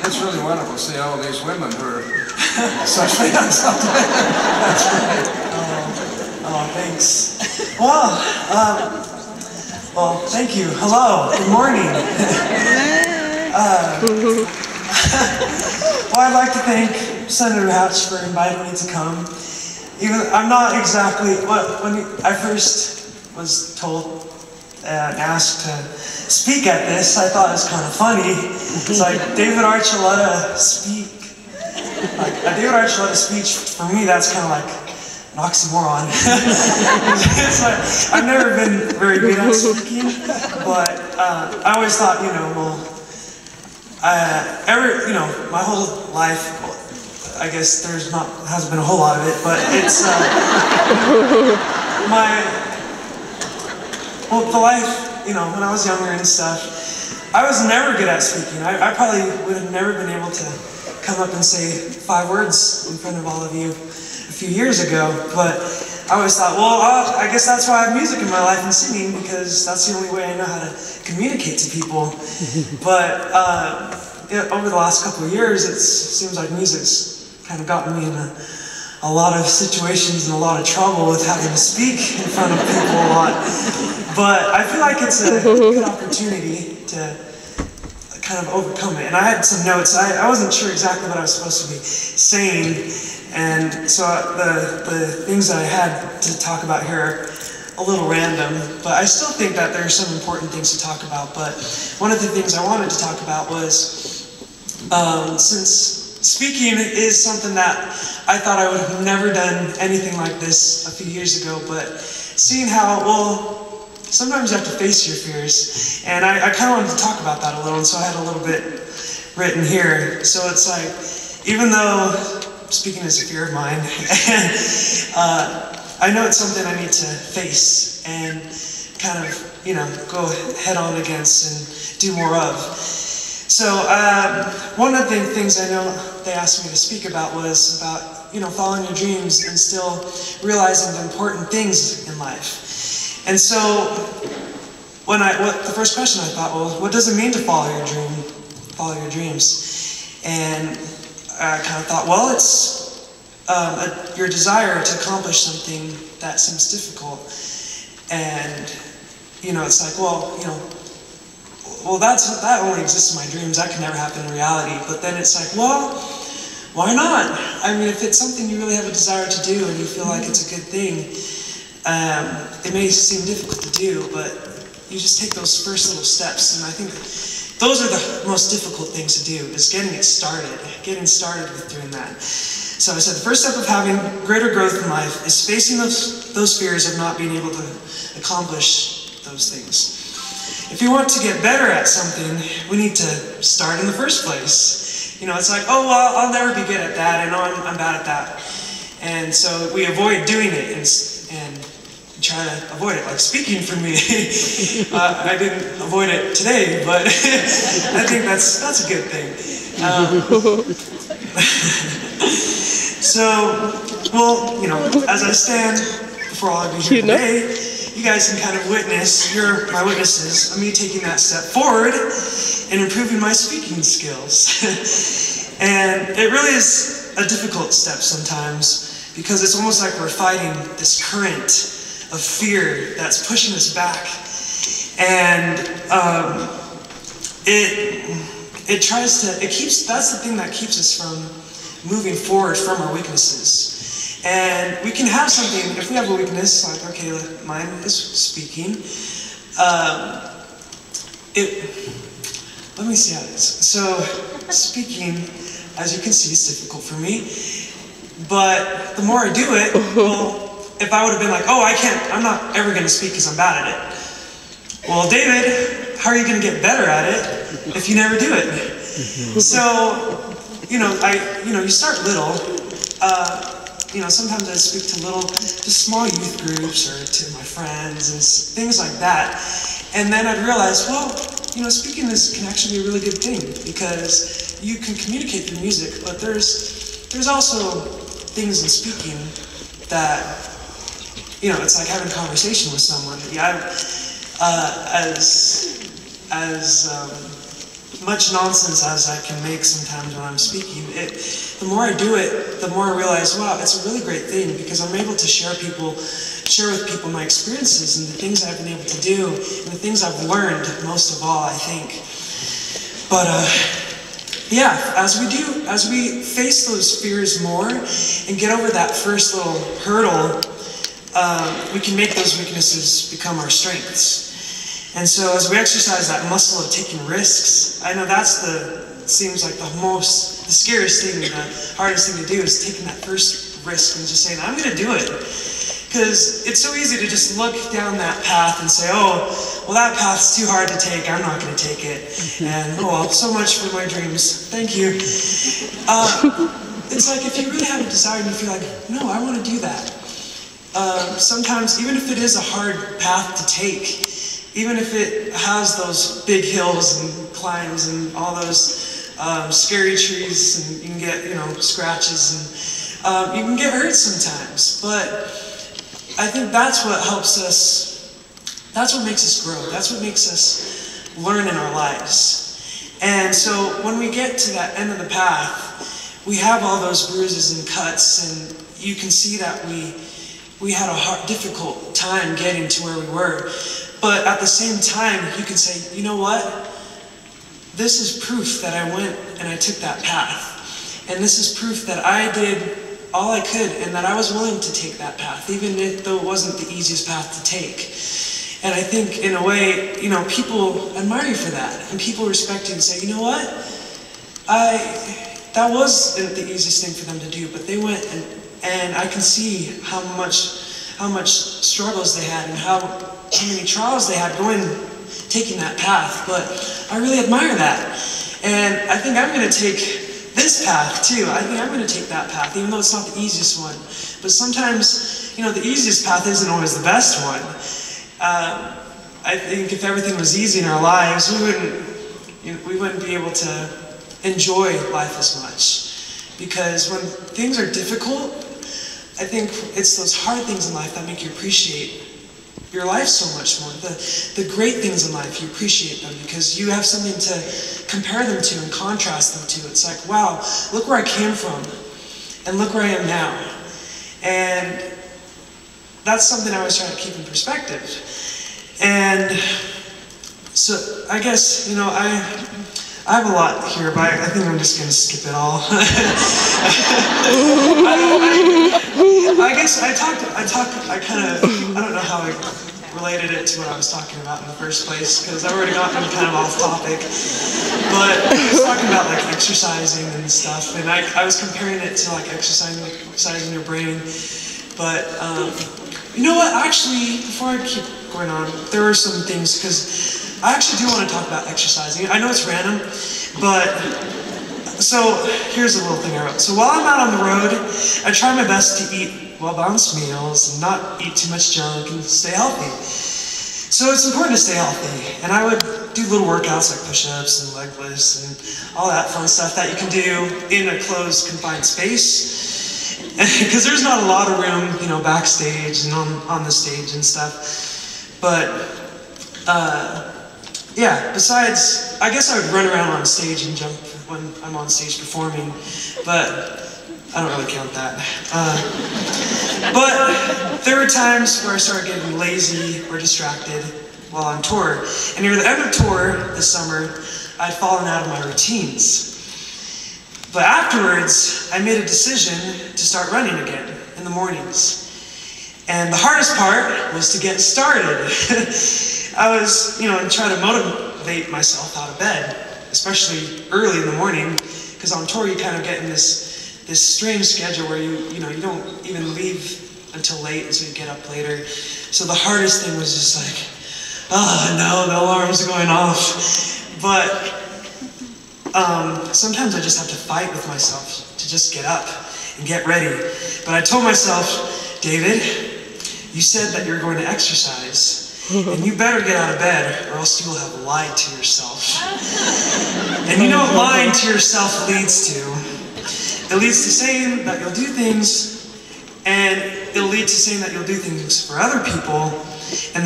It's really wonderful to see all these women who are such fans. That's great. Oh, thanks. Well, thank you. Hello. Good morning. Well, I'd like to thank Senator Hatch for inviting me to come. Even I'm not exactly when I first was told and asked to speak at this, I thought it was kind of funny. It's like David Archuleta speak. Like a David Archuleta speech for me, that's kind of like an oxymoron. It's like I've never been very good at speaking, but I always thought, my whole life, I guess hasn't been a whole lot of it, but it's the life, when I was younger and stuff, I was never good at speaking. I probably would have never been able to come up and say 5 words in front of all of you a few years ago, but I always thought, well, I guess that's why I have music in my life and singing, because that's the only way I know how to communicate to people. But over the last couple of years, it seems like music's kind of gotten me in a lot of situations and a lot of trouble with having to speak in front of people a lot. But I feel like it's a good opportunity to kind of overcome it. And I had some notes. I wasn't sure exactly what I was supposed to be saying, and so the things that I had to talk about here are a little random, but I still think that there are some important things to talk about. But one of the things I wanted to talk about was, since speaking is something that I thought I would have never done anything like this a few years ago, but seeing how, sometimes you have to face your fears, and I kind of wanted to talk about that a little, and so I had a little bit written here. So it's like, even though speaking is a fear of mine, I know it's something I need to face and kind of, go head on against and do more of. So one of the things I know they asked me to speak about was about, following your dreams and still realizing the important things in life. And so the first question I thought, well, what does it mean to follow your dreams? And I kind of thought, well, it's your desire to accomplish something that seems difficult. And, it's like, well, that only exists in my dreams. That can never happen in reality. But then it's like, well, why not? I mean, if it's something you really have a desire to do and you feel like it's a good thing, it may seem difficult to do, but you just take those first little steps. And I think those are the most difficult things to do, is getting started with doing that. So I said the first step of having greater growth in life is facing those fears of not being able to accomplish those things. If you want to get better at something, we need to start in the first place. It's like, oh, well, I'll never be good at that. I know I'm bad at that. And so we avoid doing it and try to avoid it. Like speaking for me, I didn't avoid it today, but I think that's a good thing. So, as I stand before all of you here today, you guys can kind of witness, you're my witnesses, of me taking that step forward and improving my speaking skills. And it really is a difficult step sometimes, because it's almost like we're fighting this current of fear that's pushing us back. And that's the thing that keeps us from moving forward from our weaknesses. And we can have something, if we have a weakness, like, okay, mine is speaking. Let me see how it is. So, speaking, as you can see, is difficult for me. But the more I do it, well, if I would have been like, oh, I'm not ever going to speak because I'm bad at it. Well, David, how are you going to get better at it if you never do it? So, you start little. Sometimes I speak to small youth groups or to my friends and things like that. And then I'd realize, well, speaking can actually be a really good thing, because you can communicate through music, but there's also things in speaking that, it's like having a conversation with someone. Yeah, much nonsense as I can make sometimes when I'm speaking, the more I do it, the more I realize, wow, it's a really great thing, because I'm able to share with people my experiences and the things I've been able to do and the things I've learned most of all, I think. But yeah, as we face those fears more and get over that first little hurdle, we can make those weaknesses become our strengths. And so as we exercise that muscle of taking risks, I know seems like the scariest thing, the hardest thing to do is taking that first risk and just saying, I'm going to do it. Because it's so easy to just look down that path and say, oh, well, that path's too hard to take, I'm not going to take it. And, oh, well, so much for my dreams, thank you. It's like if you really have a desire and you feel like, no, I want to do that. Sometimes, even if it is a hard path to take, even if it has those big hills and climbs and all those scary trees, and you can get, scratches, and you can get hurt sometimes, but I think that's what helps us, that's what makes us grow, that's what makes us learn in our lives. And so when we get to that end of the path, we have all those bruises and cuts, and you can see that we had a difficult time getting to where we were. But at the same time, you can say, you know what? This is proof that I went and I took that path. And this is proof that I did all I could and that I was willing to take that path, even though it wasn't the easiest path to take. And I think, in a way, people admire you for that. And people respect you and say, you know what? That wasn't the easiest thing for them to do, but they went and I can see how much struggles they had and how many trials they had taking that path, but I really admire that. And I think I'm going to take this path too. I think I'm going to take that path, even though it's not the easiest one. But sometimes, the easiest path isn't always the best one. I think if everything was easy in our lives, we wouldn't be able to enjoy life as much. Because when things are difficult, I think it's those hard things in life that make you appreciate your life so much more. The great things in life, you appreciate them because you have something to compare them to and contrast them to. It's like, wow, look where I came from and look where I am now. And that's something I always try to keep in perspective. And so I guess, I have a lot here, but I think I'm just going to skip it all. I guess I don't know how I related it to what I was talking about in the first place, because I've already gotten kind of off topic. But I was talking about like exercising and stuff, and I was comparing it to like exercising your brain. But you know what, actually, before I keep going on, there are some things, because I actually do want to talk about exercising. I know it's random, but so here's a little thing I wrote. So while I'm out on the road, I try my best to eat well-balanced meals and not eat too much junk and stay healthy. So it's important to stay healthy, and I would do little workouts like push-ups and leg lifts and all that fun stuff that you can do in a closed, confined space, because there's not a lot of room, backstage and on the stage and stuff. But yeah, besides, I guess I would run around on stage and jump when I'm on stage performing, but I don't really count that. But there were times where I started getting lazy or distracted while on tour. And near the end of tour this summer, I'd fallen out of my routines. But afterwards, I made a decision to start running again in the mornings. And the hardest part was to get started. I was, trying to motivate myself out of bed, especially early in the morning, because on tour you kind of get in this strange schedule where you don't even leave until late, and so you get up later. So the hardest thing was just like, oh no, the alarm's going off. But sometimes I just have to fight with myself to just get up and get ready. But I told myself, David, you said that you're going to exercise. And you better get out of bed, or else you will have lied to yourself. And you know what lying to yourself leads to? It leads to saying that you'll do things, and it'll lead to saying that you'll do things for other people, and